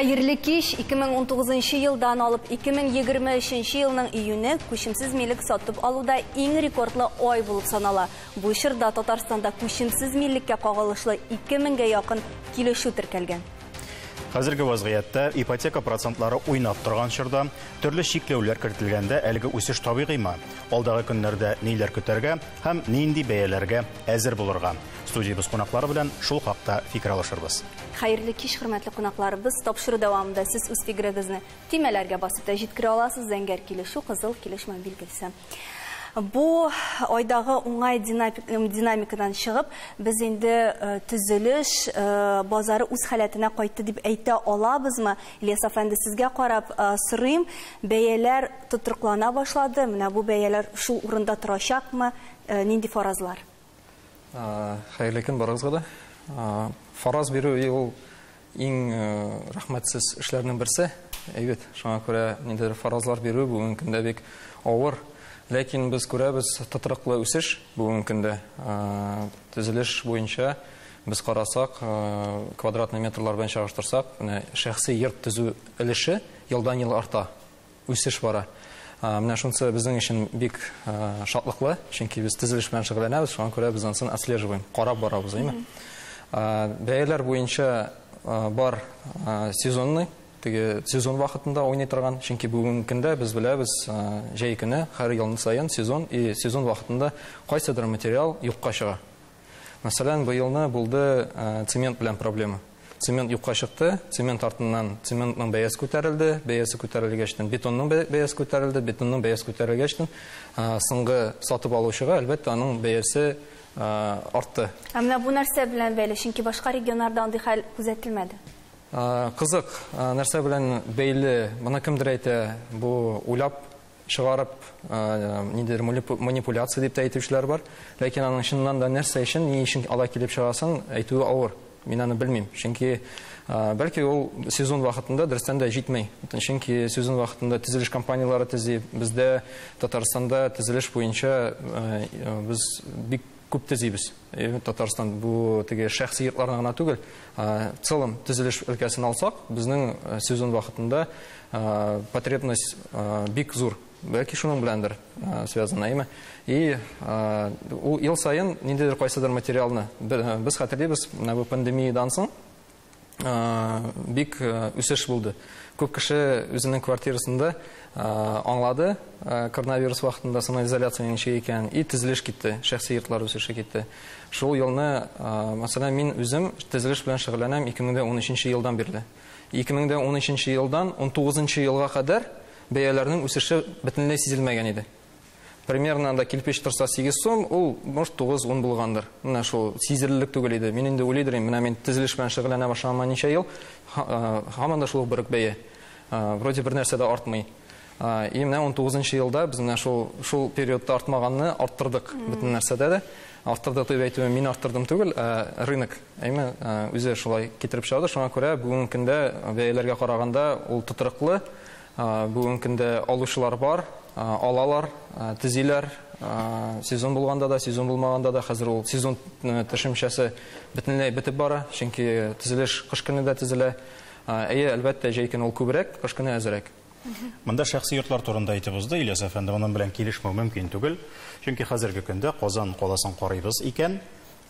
Хәерле кич, 2019 елдан алып 2023 елның июне күчемсез милек сатып алуда иң рекордлы ай булып санала. Бу чорда Татарстанда күчемсез милеккә кагылышлы 2000гә якын килешү теркәлгән. Хәзерге вазгыятьтә ипотека процентлары уйнап торган чорда төрле чикләүләр кертелгәндә әлеге үсеш табигыймы? Алдагы көннәрдә ниләр көтәргә һәм нинди бәяләргә әзер булырга? Студиябыз кунаклары белән шул хакта фикер алышырбыз. Хәерле кич, хөрмәтле кунакларыбыз. Тапшыру дәвамында сез үз фикерегезне тимәләргә басып та җиткерә аласыз. Зәңгәр килешү, кызыл килешмә билгесе. Бу айдагы уңай динамикадан чыгып, без инде төзелеш базары үз халәтенә кайтты дип әйтә алабызмы? Ильяс әфәнде, сезгә карап сорыйм, бәяләр тотрыклана башлады. Менә бу бәяләр шул урында торачакмы? Нинди фаразлар? Хәерле көн барыгызга да. Фараз бирү ул иң рәхмәтсез эшләрнең берсе. Әйбәт, шуңа күрә ниндидер фаразлар бирү бүген көндә бик авыр. Ләкин без күрәбез тотрыклы үсеш бүген көндә. Төзелеш буенча без карасак, квадратный метрлар белән чагыштырсак, менә шәхси йорт төзү өлеше елдан-ел арта. Үсеш бара. Менә шунысы безнең өчен бик шатлыклы, чөнки без төзелеш белән шөгыльләнәбез, шуңа күрә без аны отслеживаем, карап барабыз, әйме. Бәяләр буенча бар сезонный, теге сезон вакытында уйный торган, чөнки бүген көндә без беләбез, җәй көне һәр ел сайын сезон вакытында кайсыдыр материал юкка чыга. Мәсәлән, бу елны булды цемент белән проблема. Цемент юкка чыкты, цемент артыннан цементның бәясе күтәрелде, бәясе күтәрелгәчтен бетонның бәясе күтәрелде, бетонның бәясе күтәрелгәчтен соңгы сатып алучыга әлбәттә аның бәясе артты. Менә бу нәрсә белән бәйле, чөнки башка регионнарда андый хәл күзәтелмәде. Кызык нәрсә белән бәйле, моны кемдер әйтә, бу уйлап чыгарып, ниндидер манипуляция дип әйтүчеләр бар. Ләкин аның чыннан да нәрсә өчен, ни өчен ала килеп чыгасын әйтүе авыр. Мин аны белмим. Чөнки бәлки ул сезон вакытында дөрестән дә җитмәй. Чөнки сезон вакытында төзелеш компанияләре төзи, бездә Татарстанда төзелеш буенча без бик күп төзибез. Татарстан бу теге шәхси йортларны гына түгел, целом төзелеш өлкәсен алсак, безнең сезон вакытында потребность бик зур. Бәлки шуның беләндер связано, әйме. И ул ел сайын ниндидер кайсыдыр материалны без хәтерлибез, менә бу пандемиядан соң бик үсеш булды. Күп кеше үзенең квартирасында аңлады, коронавирус вакытында самоизоляция ничек икән, и төзелеш китте, шәхси йортлар үсеше китте. Шул елны, мәсәлән, мин үзем төзелеш белән шөгыльләнәм 2013 елдан бирле. 2013 елдан 19 елга кадәр бәяләрнең үсеше бөтенләй сизелмәгән иде. Примерно анда кирпич торса 8 сум, ул может 9-10 булгандыр. Менә шул сизелерлек түгел иде. Мин инде уйлыйдым, менә мин төзелеш белән шөгыльләнә башлаган ничә ел, һаман да шул бер бәя. Вроде бер нәрсә дә артмый. И менә 19 елда без менә шул периодта артмаганны арттырдык бөтен нәрсәдә дә. Арттырдык дип әйтүе мин арттырдым түгел, рынок, әйме, үзе шулай китереп чыгды. Шуңа күрә бүген көндә бәяләргә караганда ул тотрыклы. Бүген көндә алучылар бар, алалар, төзиләр, сезон булганда да, сезон булмаганда да, хәзер ул сезон төшемчәсе бөтенләй бетеп бара, чөнки төзелеш кыш көне дә төзелә. Әлбәттә, җәй көне ул күбрәк, кыш көне әзрәк. Монда шәхси йортлар турында әйтебез дә, Ильяс әфәнде, моның белән килешмәү мөмкин түгел. Чөнки хәзерге көндә Казан каласын карыйбыз икән,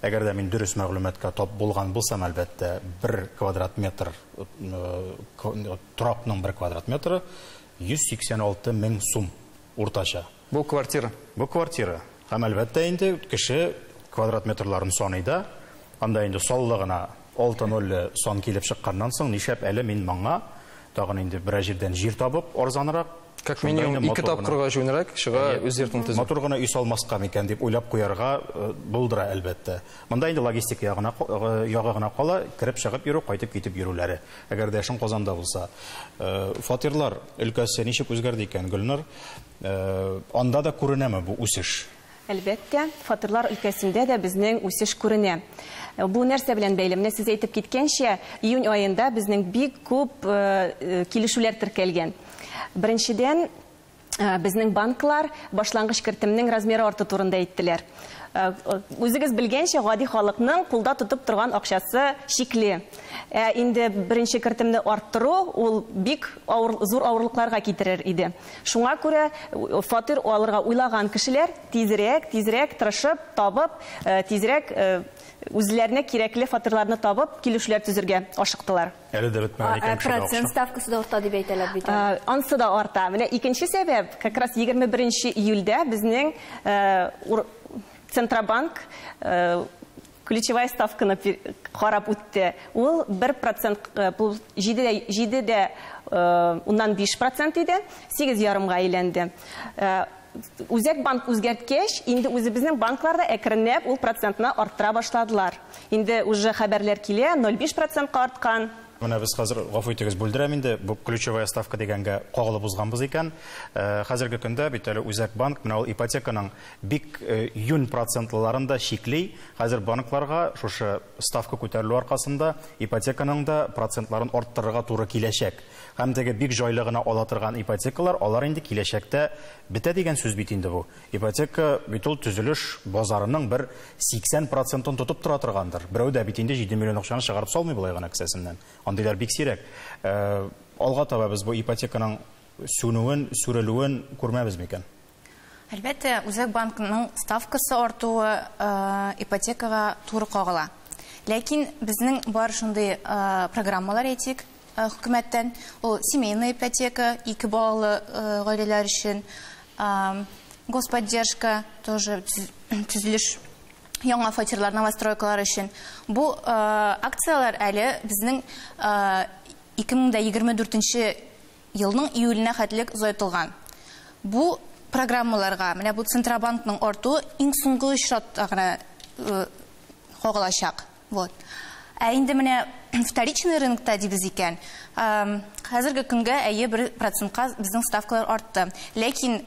әгәр дә мин дөрес мәгълүматка тап булган булсам, әлбәттә, 1 квадрат метр торакның 1 квадрат метры 186 мең сум уртача. Бу квартира. Бу квартира. Һәм әлбәттә инде кеше квадрат метрларын саныйда, анда инде саллыгына 6-0 сан килеп чыкканнан соң, нишәп әле мин моңа тагын инде бер җирдән җир табып, арзанрак, как минимум 2 тапкырга җүнәрәк чыга үз йортын төзү. Мотор гына үй салмаска микән дип уйлап куярга булдыра, әлбәттә. Монда инде логистика ягы гына кала, кирип чыгып йөрү, кайтып китеп йөрүләре. Әгәр дә шун Казанда булса, фатирлар өлкәсе ничек үзгәрде икән, Гөлнур? Анда да күренәме бу үсеш? Әлбәттә, фатирлар өлкәсендә дә безнең үсеш күренә. Бу нәрсә белән бәйле? Менә сез әйтеп киткәнчә, июнь айында безнең бик күп килешүләр теркәлгән. Беренчедән, безнең банклар башлангыч кертемнең размеры арты турында әйттеләр. Үзегез белгәнчә, гади халыкның кулда тотып торган акчасы шикле. Инде беренче кертемне арттыру ул бик зур авырлыкларга китерер иде. Шуңа күрә фатир алырга уйлаган кешеләр тизрәк тырышып, табып, тизрәк үзләренә кирәкле фатирларны табып, килешүләр төзергә ашыктылар. Әле дә бетмәгән икән кеше Процент ставкасы да арта дип әйтәләр бит. Ансы да арта. Менә икенче сәбәп, как раз 21 июльдә безнең Центробанк ключевая ставканы карап үтте. Ул 1%, бу 7,5% иде, 8,5-га әйләнде. Үзәк банк үзгәрткәч, инде үзебезнең банкларда әкренләп ул процентны арттыра башладылар. Инде уже хәбәрләр килә, 0,5%-ка арткан. Менә без хәзер гафу итегез бүлдерәм инде, бу ключевая ставка дигәнгә кагылып узганбыз икән. Хәзерге көндә бит әле Үзәк банк менә ул ипотеканың бик юн процентларын да шикли. Хәзер банкларга шушы ставка күтәрелү аркасында ипотеканың да процентларын арттырырга туры киләчәк. Һәм теге бик җайлы гына ала торган ипотекалар, алар инде киләчәктә бетә дигән сүз бит инде бу. Ипотека бит ул төзелеш базарының бер 80%-ын тотып тора торгандыр. Берәү дә бит инде 7 миллион акчаны чыгарып салмый булай гына кесәсеннән. Андыйлар бик сирәк. Алга таба без бу ипотеканың сүнүен, сүрелүен күрмәбез микән? Әлбәттә, Үзәк банкының ставкасы артуы ипотекага туры кагыла. Ләкин безнең бар шундый программалар әйтик хөкүмәттән, ул семейная ипотека, 2 балалы гаиләләр өчен, господдержка, тоже төзелеш яңа фатирлар, новостройкалар өчен. Бу акциялар әле безнең 2024 елның июленә хәтлек озайтылган. Бу программаларга, менә бу Центробанкның артуы иң соңгы очратта гына кагылачак. Вот. Инде менә вторичный рынокта дибез икән. Хәзерге көнгә 1%-ка безнең ставкалар артты. Ләкин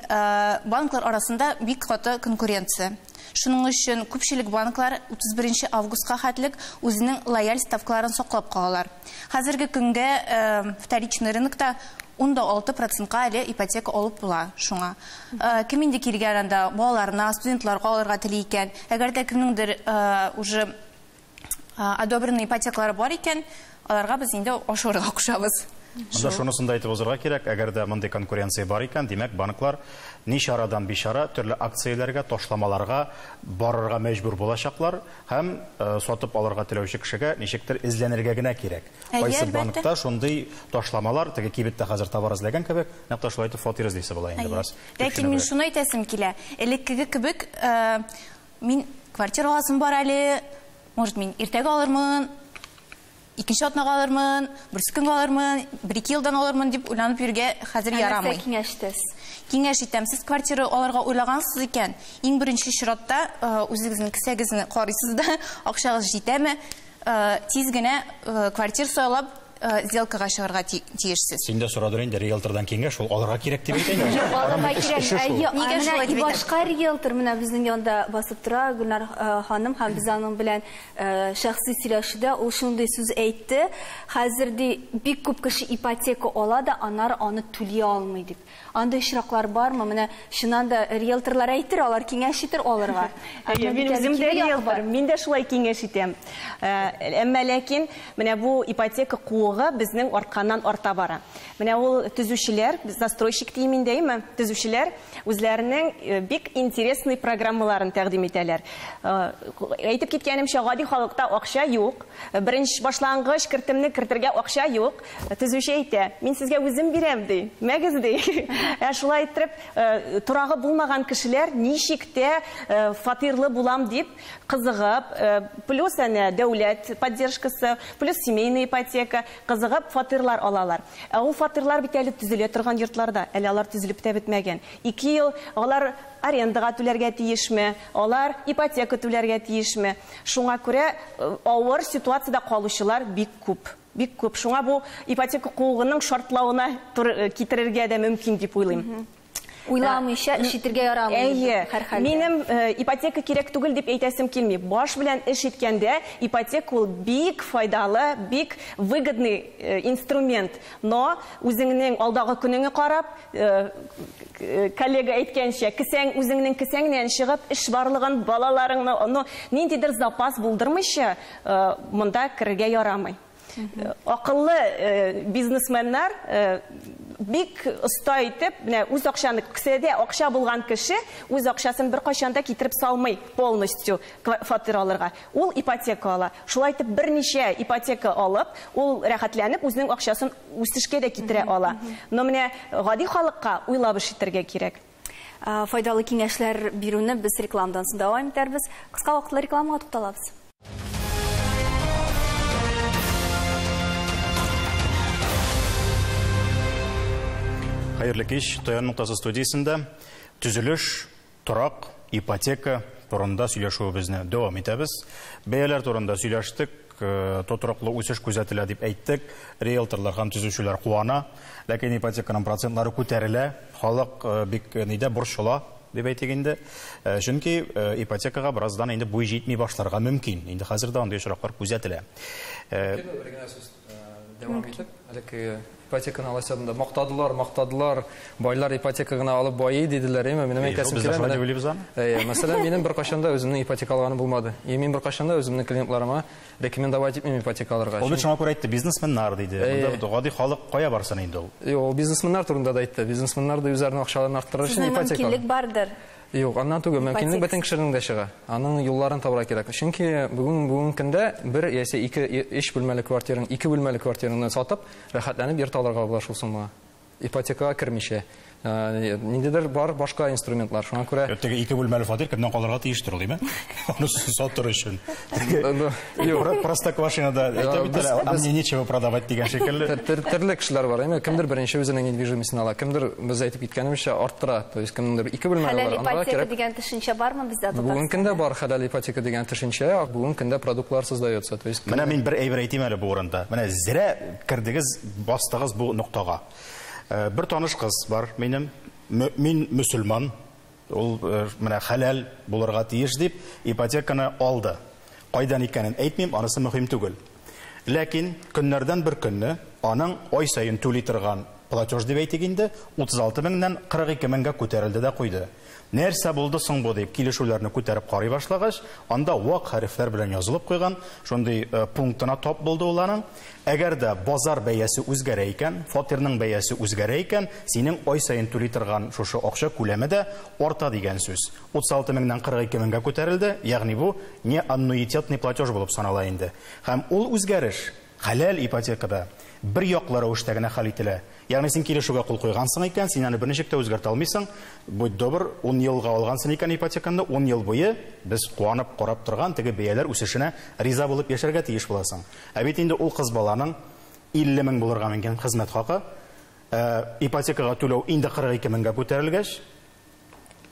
банклар арасында бик каты конкуренция. Шуның өчен күпчелек банклар 31 августка хәтлек үзенең лояль ставкаларын саклап калалар. Хәзерге көнгә вторичный рынокта 16%-ка әле ипотека алып була шуңа. Кем инде килгән анда балаларына, студентларга алырга тели икән, әгәр дә кемнеңдер уже одобренный ипотекалары бар икән, аларга без инде ашырга кушабыз. Анда шунысын да әйтеп узарга кирәк, әгәр дә мондый конкуренция бар икән, димәк банклар ничарадан бишара төрле акцияләргә, ташламаларга барырга мәҗбүр булачаклар һәм сатып алырга теләүче кешегә ничектер эзләнергә генә кирәк. Кайсы банкта шундый ташламалар, теге кибеттә хәзер товар эзләгән кебек, нәкъ шулай итеп фатир эзлисе була инде бераз. Ләкин мин шуны әйтәсем килә. Элеккеге кебек мин квартира аласым бар әле, может мин иртәгә алырмын, икенче атнага алырмын, берсе көнгә алырмын, 1-2 елдан алырмын дип уйланып йөргә хәзер ярамый. Киңәш итәм, сез квартира алырга уйлагансыз икән, иң беренче чиратта үзегезнең кесәгезне карыйсыз да, акчагыз җитәме, тиз генә квартира сайлап сделкага чыгарга тиешсез. Син дә сорадыр инде риэлтордан киңәш, ул алырга кирәк дип әйтә. Алырга кирәк. Нигә шулай дип әйтә? Башка риэлтор менә безнең янда басып тора, Гөлнар ханым һәм без аның белән шәхси сөйләшүдә ул шундый сүз әйтте. Хәзердә бик күп кеше ипотека ала да, аннары аны түли алмый дип. Анда очраклар бармы? Менә шуннан да риэлторлар әйтер, алар киңәш итер алырга. Мин үзем дә риэлтор, мин дә шулай киңәш итәм. Әмма ләкин менә бу ипотека куыгы безнең артканнан арта бара. Менә ул төзүчеләр, застройщик димин дәйме, төзүчеләр үзләренең бик интересный программаларын тәкъдим итәләр. Әйтеп киткәнемчә, гади халыкта акча юк, беренче башлангыч кертемне кертергә акча юк. Төзүче әйтә, мин сезгә үзем бирәм ди, мәгез ди. Шулай итеп, турагы булмаган кешеләр ничек тә фатирлы булам дип кызыгып, плюс әнә дәүләт поддержкасы, плюс семейная ипотека, кызыгып фатирлар алалар. Ул фатирлар бит әле төзелә торган йортларда, әле алар төзелеп тә бетмәгән. 2 ел алар арендага түләргә тиешме, алар ипотека түләргә тиешме. Шуңа күрә авыр ситуациядә калучылар бик күп. Бик күп. Шуңа бу ипотека куыгының шартлауына китерергә дә мөмкин дип уйлыйм. Уйламыйча эш итәргә ярамый. Минем ипотека кирәк түгел дип әйтәсем килми. Баш белән эш иткәндә ипотека ул бик файдалы, бик выгодный инструмент. Но үзеңнең алдагы көнеңне карап, коллега әйткәнчә, кесәң үзеңнең кесәңнән чыгып, эш барлыгын, балаларыңны, ниндидер запас булдырмыйча, монда керергә ярамый. Акыллы бизнесменнар бик оста итеп, үз акчаны кесәдә акча булган кеше үз акчасын бер кайчанда китереп салмый полностью фатир алырга. Ул ипотека ала. Шулай итеп берничә ипотека алып, ул рәхәтләнеп үзенең акчасын үсешкә дә китерә ала. Но менә гади халыкка уйлап эш итәргә кирәк. Файдалы киңәшләр бирүне без рекламадан соң дәвам итәрбез. Кыска вакытлы рекламага тукталабыз. Хәерле кич, Таян нуктасы студиясендә төзелеш, торак, ипотека турында сөйләшүебезне дәвам итәбез. Бәяләр турында сөйләштек, тотыраклы үсеш күзәтелә дип әйттек. Риэлторлар һәм төзүчеләр куана, ләкин ипотеканың процентлары күтәрелә, халык бик нидә борчыла дип әйтик инде. Чөнки ипотекага бераздан инде буй җитми башларга мөмкин. Инде хәзердә андый очраклар күзәтелә. Дәвам итеп, әлеге ипотеканы аласында мактадылар, байлар ипотека гына алып байый диделәр, минем әйтәсем килә. Мәсәлән, минем бер кашанда үземнең ипотека алганым булмады. Мин бер кашанда үземнең клиентларыма рекомендовать итмим ипотека алырга. Ул бит шуңа күрә әйтте, бизнесменнар диде. Монда гади халык кая барсын инде ул? Юк, бизнесменнар турында да әйтте. Бизнесменнар да үзләренең акчаларын арттырыр өчен ипотека. Мөмкинлек бардыр. Юк, аннан түгел, мөмкинлек бөтен кешенең дә чыга. Аның юлларын табарга кирәк. Чөнки бүген көндә бер яисә 2 бүлмәле квартираның 2 бүлмәле квартираны сатып, рәхәтләнеп йорт алырга була шул сумма. Ипотекага кермичә. Ниндидер бар башка инструментлар. Шуңа күрә теге 2 бүлмәле фатир кемнән калырга тиештер ул, диме? Аны сатыр өчен. Юк, просто квашинада әйтәбез, а мне нечего продавать дигән шикелле. Төрле кешеләр бар. Кемдер беренче үзенең недвижимостьны ала, кемдер без әйтеп киткәнемчә арттыра. То есть кемдер 2 бүлмәле бар. Хәләл ипотека дигән төшенчә бармы бездә Татарстанда? Бүген көндә бар хәләл ипотека дигән төшенчә, бүген көндә продуктлар создается. То есть менә мин бер әйбер әйтим әле бу урында. Менә зирә кирдегез, бастыгыз бу ноктага. Бер таныш кыз бар минем. Мин мөселман, ул менә хәләл булырга тиеш дип ипотеканы алды. Кайдан икәнен әйтмим, анысы мөһим түгел. Ләкин көннәрдән бер көнне аның ай сайын түли торган платеж дип әйтик инде 36 меңнән 42 меңгә күтәрелде дә куйды. Нәрсә булды соң бу дип килешүләрне күтәреп карый башлагач, анда вак хәрефләр белән язылып куйган, шундый пунктына топ булды уларның. Әгәр дә базар бәясе үзгәрә икән, фатирның бәясе үзгәрә икән, синең ай сайын түли торган шушы акча күләме дә арта дигән сүз. 36 меңнән 42 меңгә күтәрелде, ягъни бу не аннуитетный платеж булып санала инде. Һәм ул үзгәреш хәләл ипотекада бер яклы рәвештә генә хәл ителә. Ягъни син килешүгә кул куйгансың икән, син аны берничек тә үзгәртә алмыйсың. Будь добр, 10 елга алгансың икән ипотеканы, 10 ел буе без куанып карап торган теге бәяләр үсешенә риза булып яшәргә тиеш буласың. Ә бит инде ул кыз баланың 50 мең булырга мөмкин хезмәт хакы, ипотекага түләү инде 42 меңгә күтәрелгәч,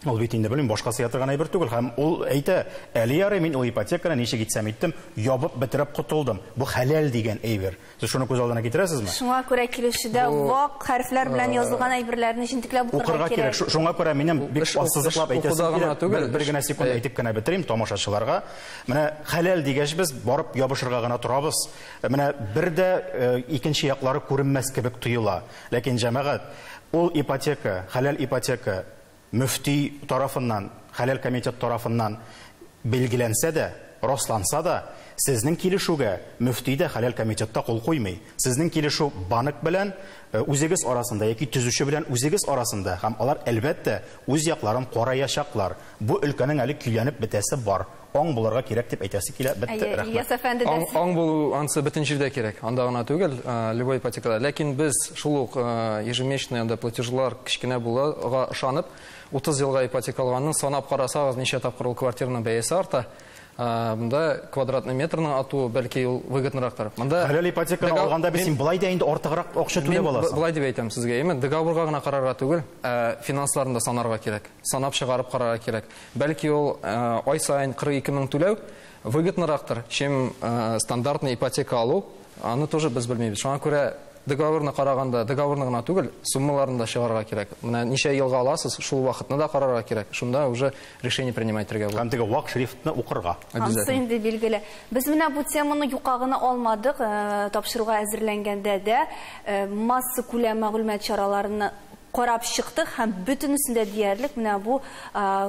ул бит инде белмим башкасы ятырган әйбер түгел. Һәм ул әйтә, әле ярый мин ул ипотеканы ничек итсәм иттем, ябып бетереп котылдым. Бу хәләл дигән әйбер. Сез шуны күз алдына китерәсезме? Шуңа күрә килешүдә вак хәрефләр белән язылган әйберләрне җинтекләп укырга кирәк. Шуңа күрә минем бик ассызыклап әйтәсем килә. Бер генә секунд әйтеп кенә битерим тамашачыларга. Менә хәләл дигәч без барып ябышырга гына торабыз. Менә бер дә икенче яклары күренмәс кебек тоела. Ләкин җәмәгать, ул ипотека, хәләл ипотека мөфти тарафыннан, хәләл комитет тарафыннан белгиләнсә дә, расланса да, сезнең килешүгә мөфти дә хәләл комитетта кул куймый. Сезнең килешү банк белән үзегез арасында яки төзүче белән үзегез арасында, һәм алар әлбәттә үз якларын караячаклар. Бу өлкәнең әле көйләнеп бетәсе бар. Аң булырга кирәк дип әйтәсе килә. Бетте, рәхмәт. Аң булу ансы бөтен җирдә кирәк. Анда гына түгел, любой ипотекада. Ләкин без шул ук ежемесячный платежлар кичкенә булырга ышанып, 30 елга ипотека алганның санап карасагыз, ничә тапкыр ул квартираның бәясе арта. Монда квадратный метрның атуы бәлки ул выгоднырактыр. Монда хәләл ипотеканы алганда без син булай да инде артыграк акча түләп аласың. Булай дип әйтәм сезгә, договорга гына карарга түгел, финансларын да санарга кирәк. Санап чыгарып карарга кирәк. Бәлки ул ай сайын 42 мең түләү выгоднырактыр, чем стандартный ипотека алу. Аны тоже без белмибез. Шуңа күрә договорны караганда, договорны гына түгел, суммаларын да чыгарырга кирәк. Менә ничә елга аласыз, шул вакытны да карарга кирәк. Шунда уже решение принимать итәргә була. Һәм теге вак шрифтны укырга. Ансы инде билгеле. Без менә бу теманы юкагына алмадык, тапшыруга әзерләнгәндә дә масса күләм мәгълүмат чараларына карап чыктык һәм бөтенесендә диярлек менә бу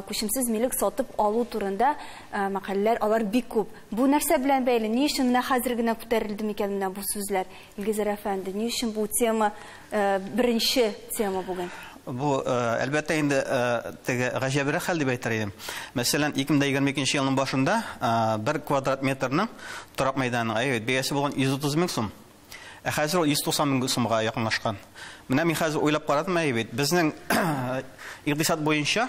күчемсез милек сатып алу турында мәкаләләр алар бик күп. Бу нәрсә белән бәйле? Ни өчен менә хәзер генә күтәрелде микән менә бу сүзләр? Илгизәр әфәнде, ни өчен бу тема беренче тема бүген? Бу әлбәттә инде теге гаҗәбрәк хәл дип әйтер идем. Мәсәлән, 2022 елның башында 1 квадрат метрның торак мәйданының бәясе булган 130 мең сум. Хәзер ул 190 мең сумга якынлашкан. Менә мин хәзер уйлап карадым, безнең икътисад буенча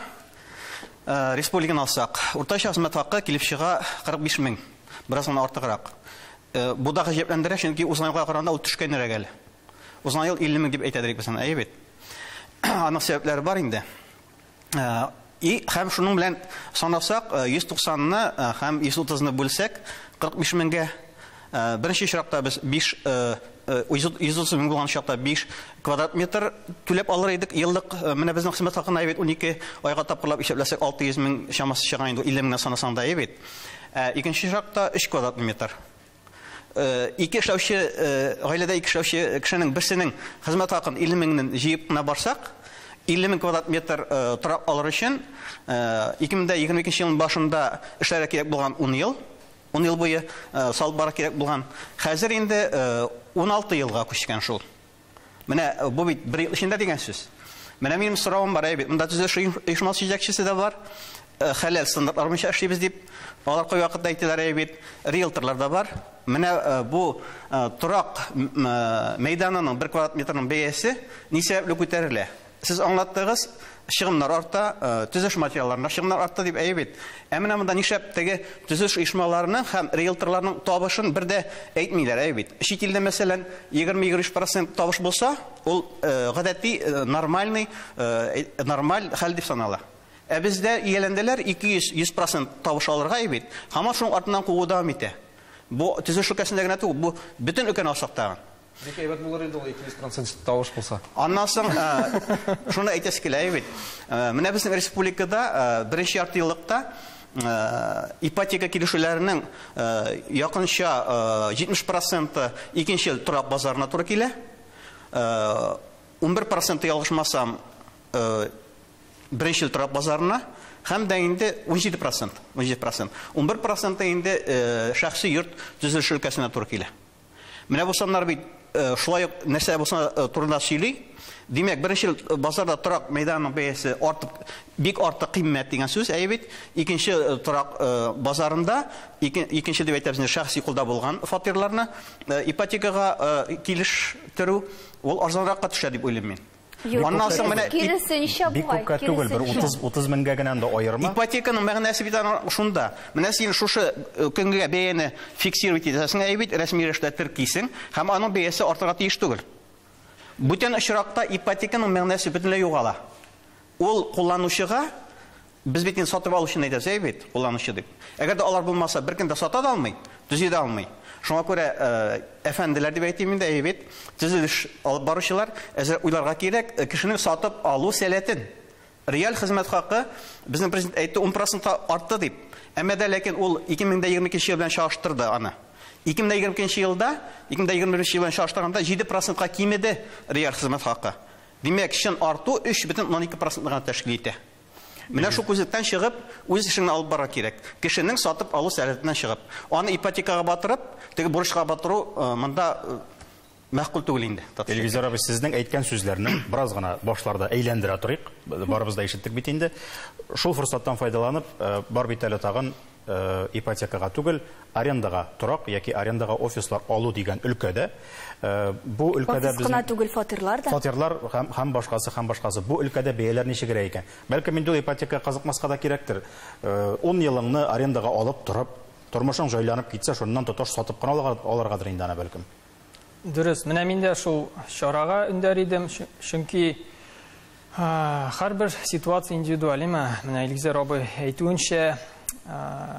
республиканы алсак, уртача хезмәт хакы килеп чыга 45 мең, бераз гына артыграк. Бу да гаҗәпләндерә, чөнки узган елга караганда ул төшкәнрәк әле. Узган ел 50 мең дип әйтәдек безнең, Аның сәбәпләре бар инде. Һәм шуның белән санасак, 190-ны һәм 130-ны бүлсәк, 45 меңгә беренче чиракта без 130 мең булган чакта 5 квадрат метр түләп алыр идек еллык. Менә безнең хезмәт хакын 12 айга тапкырлап исәпләсәк 600 мең чамасы чыган инде 50 меңнән санасаң да икенче чиракта 3 квадрат метр. Ике эшләүче гаиләдә ике эшләүче кешенең берсенең хезмәт хакын 50 меңнән җыеп кына барсак, 50 мең квадрат метр торак алыр өчен 2022 елның башында эшләргә кирәк булган 10 ел буе салып бара кирәк булган. Хәзер инде 16 елга күчкән шул. Менә бу бит 1 ел эчендә дигән сүз. Менә минем соравым бар, монда төзелеш оешмасы җитәкчесе дә бар. Хәләл стандартлар буенча эшлибез дип, алар кай вакытта әйтәләр, риэлторлар да бар. Менә бу торак мәйданының 1 квадрат метрның бәясе ни сәбәпле күтәрелә? Сез аңлаттыгыз, чыгымнар арта, төзелеш материалларына чыгымнар арта дип әйбит. Менә монда нишләп теге төзелеш оешмаларының һәм риэлторларның табышын бердә әйтмиләр әйбит. Чит илдә мәсәлән 20-23% табыш булса, ул гадәти нормаль хәл дип санала. Бездә ияләнделәр 200% табыш алырга әйбит. Һәм шуның артыннан куу дәвам итә. Бу төзелеш өлкәсендә генә түгел, бу бөтен өлкәне алсак. Бик әйбәт булыр иде ул 200% тавыш булса. Аннан соң шуны әйтәсе килә бит. Менә безнең республикада беренче яртыеллыкта ипотека килешүләренең якынча 70% икенче ел торак базарына туры килә. 11% ялгышмасам беренче ел торак базарына, һәм дә инде 17%. 11% инде шәхси йорт төзелеш өлкәсенә туры килә. Менә бу саннар бит шулай нәрсә булса турында сөйли. Димәк, беренче базарда торак мәйданның бәясе артып, бик артык кыйммәт дигән сүз, бит. Икенче торак базарында, икенче дип әйтәбез, шәхси кулда булган фатирларны ипотекага килештерү ул арзанракка төшә дип уйлыйм мин. Аннан соң менә бик күпкә түгел, бер 30 меңгә генә дә аерма. Ипотеканың мәгънәсе бит шунда. Менә син шушы көнгә бәяне фиксировать итәсең, бит, рәсми рәвештә теркисең, һәм аның бәясе артырга тиеш түгел. Бүтән очракта ипотеканың мәгънәсе бөтенләй югала. Ул кулланучыга без бит сатып алучыны әйтәбез, бит, кулланучы дип. Әгәр дә алар булмаса, беркем дә сата да алмый, төзи дә алмый. Шуңа күрә әфәнделәр дип әйтим инде, бит, төзелеш алып баручылар әзер уйларга кирәк, кешенең сатып алу сәләтен. Реаль хезмәт хакы безнең президент әйтте 10% артты дип. Әмма дә ләкин ул 2022 ел белән чагыштырды аны. 2022 елда, 2021 ел белән чагыштырганда 7%-ка кимеде реаль хезмәт хакы. Димәк, чын арту 3,12%-га тәшкил итә. Менә шу күзлектән чыгып, үз эшеңне алып бара кирәк. Кешенең сатып алу сәләтеннән чыгып, аны ипотекага батырып, теге бурычка батыру монда мәгъкүл түгел инде. Илгизәр абый, сезнең әйткән сүзләрне бераз гына башларда әйләндерә торыйк. Барыбыз да ишеттек бит инде. Шул форсаттан файдаланып, бар бит әле тагын ипотекага түгел, арендага торак яки арендага офислар алу дигән өлкәдә. Бу өлкәдә безнең түгел фатирлар да. Фатирлар һәм башкасы. Бу өлкәдә бәяләр ничегрәк икән? Бәлки инде ипотека кызыкмаска да кирәктер. 10 елыңны арендага алып торып, тормышың җайланып китсә, шуннан тоташ сатып кына алыргадыр инде аны бәлкем. Дөрес, менә мин дә шул чарага өндәр идем, чөнки һәрбер ситуация индивидуаль. Менә Илгизәр абый әйтүенчә,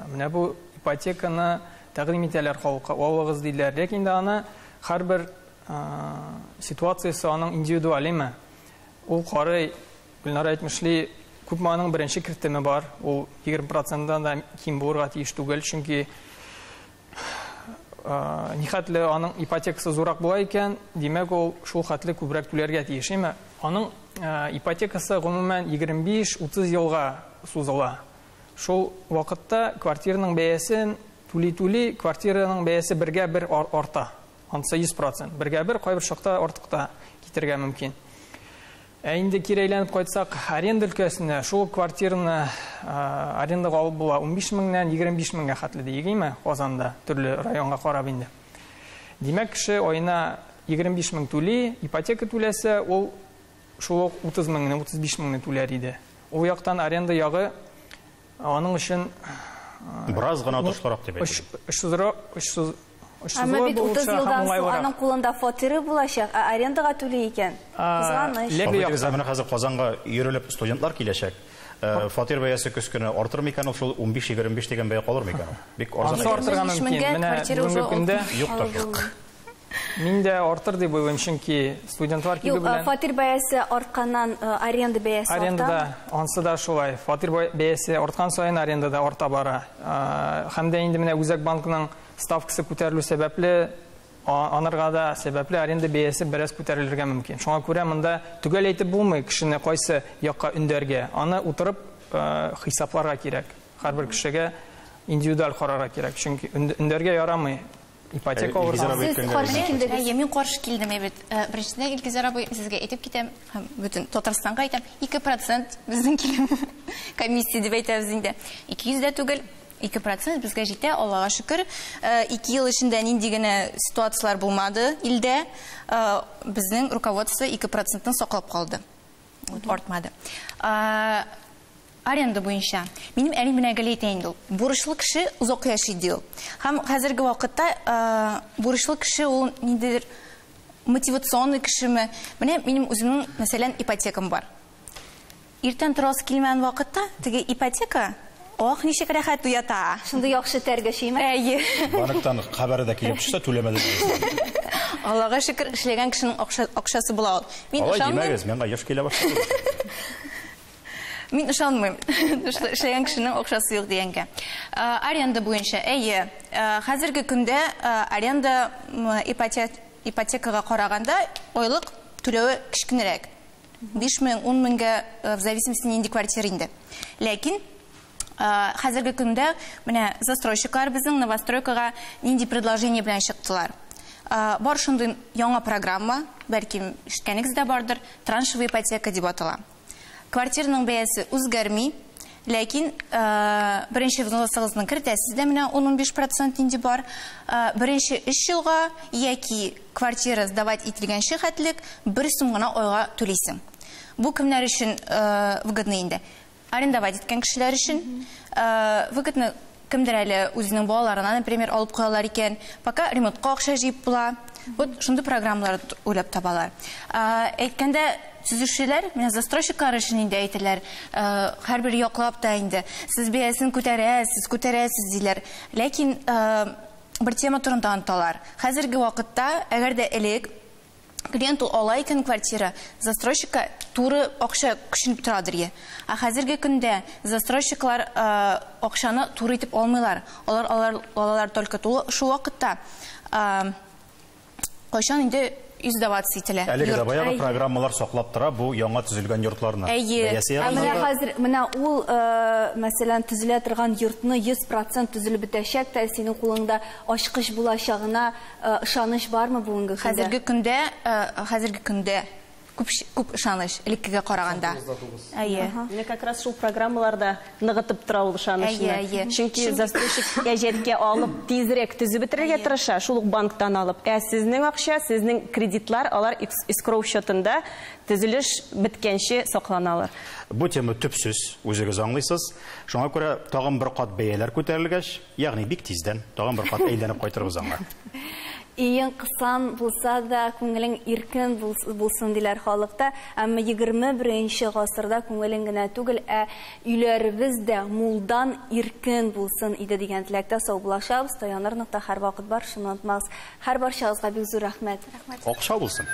менә бу ипотеканы тәкъдим итәләр халыкка, алыгыз диләр, ләкин дә аны һәрбер ситуациясы аның индивидуаль име. Ул карый, Гөлнар әйтмешли, күпме аның беренче кертеме бар. Ул 20%-дан да ким булырга тиеш түгел, чөнки нихәтле аның ипотекасы зурак була икән, димәк ул шул хәтле күбрәк түләргә тиеш име. Аның ипотекасы гомумән 25-30 елга сузыла. Шул вакытта квартираның бәясен түли-түли, квартираның бәясе бергә бер арта. Анысы 100%. Бергә бер, кайбер чакта артыкта китергә мөмкин. Инде кире әйләнеп кайтсак, аренда өлкәсенә шул квартираны арендага алып була 15 меңнән 25 меңгә хәтле дигәйме Казанда, төрле районга карап инде. Димәк, кеше айына 25 мең түли, ипотека түләсә, ул шул 30 меңне, 35 меңне түләр иде. Ул яктан аренда ягы аның өчен Біраз ғана отышларақ деп әйтеді. Әмі бит 30 елдан соң аның қолында фатиры болашақ, арендаға төле екен. Фатир заманы қазір Қазанға үйреліп студентлар келешек. Фатир бәясы көскені артыр мекан, ол 15-25 деген бәя қалыр мекан? Бек арзан артырға мөмкин. Бүгінгі күнде жоқ. Мен де артыр деп ойлаймын, чөнки студентлар кебе белән. Фатир бәясе артканнан аренда бәясе арта. Арендада ансы да шулай. Фатир бәясе арткан сайын арендада арта бара. Һәм дә инде менә Үзәк банкының ставкасы күтәрелү сәбәпле, анырга да сәбәпле аренда бәясе бераз күтәрелергә мөмкин. Шуңа күрә монда түгел әйтеп булмый, кешене кайсы якка өндәргә. Аны утырып хисапларга кирәк. Һәрбер кешегә индивидуаль карарга кирәк. Чөнки өндәргә ярамый. Ипотека алырга. Мин каршы килдем бит. Беренчедә Илгизар абый сезгә әйтеп китәм, һәм бөтен Татарстанга әйтәм, 2% безнең килем комиссия дип әйтәбез инде. 200 дә түгел, 2% безгә җитә, Аллага шөкер. 2 ел эчендә нинди генә ситуациялар булмады илдә. Безнең руководство 2%-ны саклап калды. Артмады. Аренда буенча. Минем әлим белән әйтә инде. Бурычлы кеше узак яши ди. Һәм хәзерге вакытта бурычлы кеше ул ниндидер мотивационный кешеме? Менә минем үземнең мәсәлән ипотекам бар. Иртән торасы килмәгән вакытта теге ипотека ничек рәхәт уята. Шунда яхшы тәргәшиме? Банктан хәбәре дә килеп төшсә түләмәде. Аллага шөкер, эшләгән кешенең акчасы була ул. Мин ышанмыйм. Миңа яш килә башлады. Мин ышанмыйм. Эшләгән кешенең акчасы юк дигәнгә. Аренда буенча, хәзерге көндә аренда ипотекага караганда айлык түләүе кичкенерәк. 5 мең, 10 меңгә в зависимости нинди квартира инде. Ләкин хәзерге көндә менә застройщиклар безнең новостройкага нинди предложение белән чыктылар. Бар шундый яңа программа, бәлки ишеткәнегез дә бардыр, траншевая ипотека дип атала. Квартираның бәясе үзгәрми, ләкин беренче взнослыгызны кертәсез дә менә 10-15% инде бар. Беренче 3 елга яки квартира сдавать ителгәнче хәтлек 1 сум гына айга түлисең. Бу кемнәр өчен выгодны инде? Арендовать иткән кешеләр өчен выгодны кемдер әле үзенең балаларына, например, алып куялар икән, пока ремонтка акча җыеп була. Вот шундый программалар уйлап табалар. Әйткәндә төзүчеләр, менә застройщиклар өчен инде әйтәләр, һәрбер яклап та инде сез бәясен күтәрәсез диләр. Ләкин бер тема турында анталар. Хәзерге вакытта, әгәр дә элек клиент ала икән квартира, застройщикка туры акча көченеп торадыр. Хәзерге көндә застройщиклар акчаны туры итеп алмыйлар. Алар только шул вакытта кайчан инде издаваться ителә. Әлеге дә баягы программалар саклап тора бу яңа төзелгән йортларны. Менә хәзер менә ул мәсәлән төзелә торган йортны 100% төзелеп бетәчәк, тә синең кулыңда ачкыч булачагына ышаныч бармы бүгенге көндә? Хәзерге көндә күп ышаныч элеккегә караганда. Менә как раз шул программаларда ныгытып тора ул ышанычны. Чөнки застройщик әҗәткә алып тизрәк төзеп бетерергә тырыша, шул ук банктан алып. Сезнең акча, сезнең кредитлар, алар escrow счетында төзелеш биткәнче сакланалар. Бу тема төпсез, үзегез аңлыйсыз. Шуңа күрә тагын бер кат бәяләр күтәрелгәч, ягъни бик тиздән тагын бер кат әйләнеп кайтырбыз аңа. Иен кысан булса да, күңелең иркен булсын диләр халыкта. Әмма 21-нче гасырда күңелең генә түгел, өйләребез дә мулдан иркен булсын иде дигән теләктә сау булашабыз. Таяныр нокта һәр вакыт бар, шуны онытмагыз. Һәр барчагызга бик зур рәхмәт. Акча булсын.